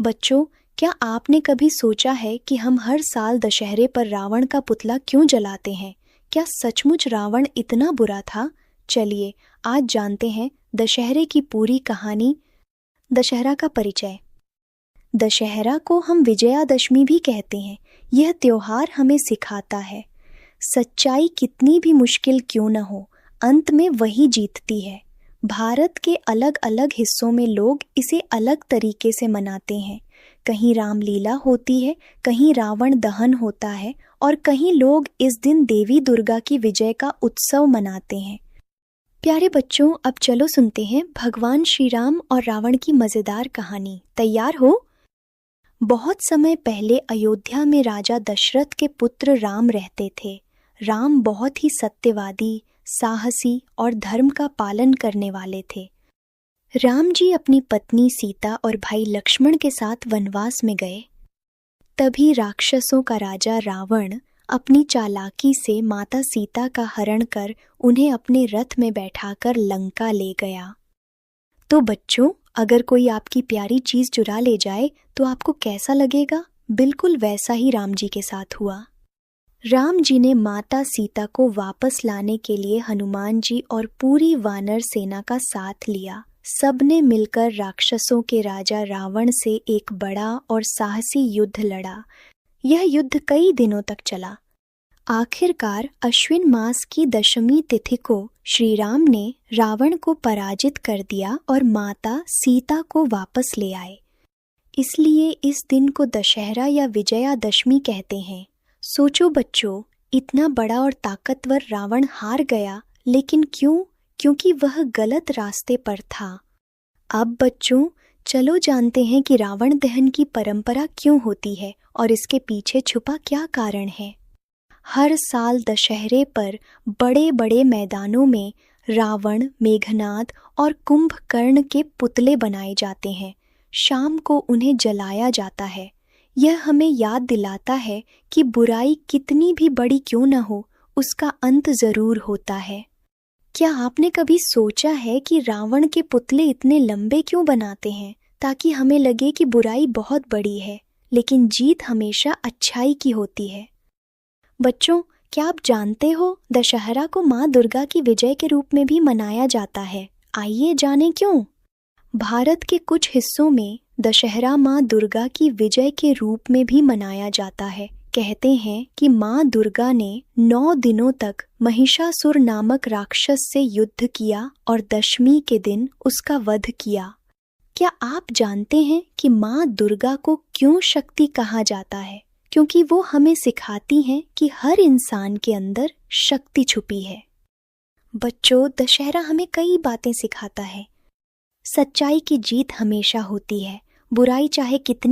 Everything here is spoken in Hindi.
बच्चों, क्या आपने कभी सोचा है कि हम हर साल दशहरे पर रावण का पुतला क्यों जलाते हैं? क्या सचमुच रावण इतना बुरा था? चलिए, आज जानते हैं दशहरे की पूरी कहानी। दशहरा का परिचय। दशहरा को हम विजयादशमी भी कहते हैं। यह त्योहार हमें सिखाता है, सच्चाई कितनी भी मुश्किल क्यों न हो, अंत में वही जीतती है। भारत के अलग अलग हिस्सों में लोग इसे अलग तरीके से मनाते हैं। कहीं रामलीला होती है, कहीं रावण दहन होता है और कहीं लोग इस दिन देवी दुर्गा की विजय का उत्सव मनाते हैं। प्यारे बच्चों, अब चलो सुनते हैं भगवान श्री राम और रावण की मज़ेदार कहानी। तैयार हो? बहुत समय पहले अयोध्या में राजा दशरथ के पुत्र राम रहते थे। राम बहुत ही सत्यवादी, साहसी और धर्म का पालन करने वाले थे। राम जी अपनी पत्नी सीता और भाई लक्ष्मण के साथ वनवास में गए। तभी राक्षसों का राजा रावण अपनी चालाकी से माता सीता का हरण कर उन्हें अपने रथ में बैठाकर लंका ले गया। तो बच्चों, अगर कोई आपकी प्यारी चीज चुरा ले जाए तो आपको कैसा लगेगा? बिल्कुल वैसा ही राम जी के साथ हुआ। राम जी ने माता सीता को वापस लाने के लिए हनुमान जी और पूरी वानर सेना का साथ लिया। सबने मिलकर राक्षसों के राजा रावण से एक बड़ा और साहसी युद्ध लड़ा। यह युद्ध कई दिनों तक चला। आखिरकार अश्विन मास की दशमी तिथि को श्री राम ने रावण को पराजित कर दिया और माता सीता को वापस ले आए। इसलिए इस दिन को दशहरा या विजयादशमी कहते हैं। सोचो बच्चों, इतना बड़ा और ताकतवर रावण हार गया, लेकिन क्यों? क्योंकि वह गलत रास्ते पर था। अब बच्चों, चलो जानते हैं कि रावण दहन की परंपरा क्यों होती है और इसके पीछे छुपा क्या कारण है। हर साल दशहरे पर बड़े बड़े मैदानों में रावण, मेघनाद और कुंभकर्ण के पुतले बनाए जाते हैं। शाम को उन्हें जलाया जाता है। यह हमें याद दिलाता है कि बुराई कितनी भी बड़ी क्यों न हो, उसका अंत जरूर होता है। क्या आपने कभी सोचा है कि रावण के पुतले इतने लंबे क्यों बनाते हैं? ताकि हमें लगे कि बुराई बहुत बड़ी है, लेकिन जीत हमेशा अच्छाई की होती है। बच्चों, क्या आप जानते हो दशहरा को माँ दुर्गा की विजय के रूप में भी मनाया जाता है? आइए जानें क्यों। भारत के कुछ हिस्सों में दशहरा माँ दुर्गा की विजय के रूप में भी मनाया जाता है। कहते हैं कि माँ दुर्गा ने 9 दिनों तक महिषासुर नामक राक्षस से युद्ध किया और दशमी के दिन उसका वध किया। क्या आप जानते हैं कि माँ दुर्गा को क्यों शक्ति कहा जाता है? क्योंकि वो हमें सिखाती हैं कि हर इंसान के अंदर शक्ति छुपी है। बच्चों, दशहरा हमें कई बातें सिखाता है। सच्चाई की जीत हमेशा होती है। बुराई चाहे कितनी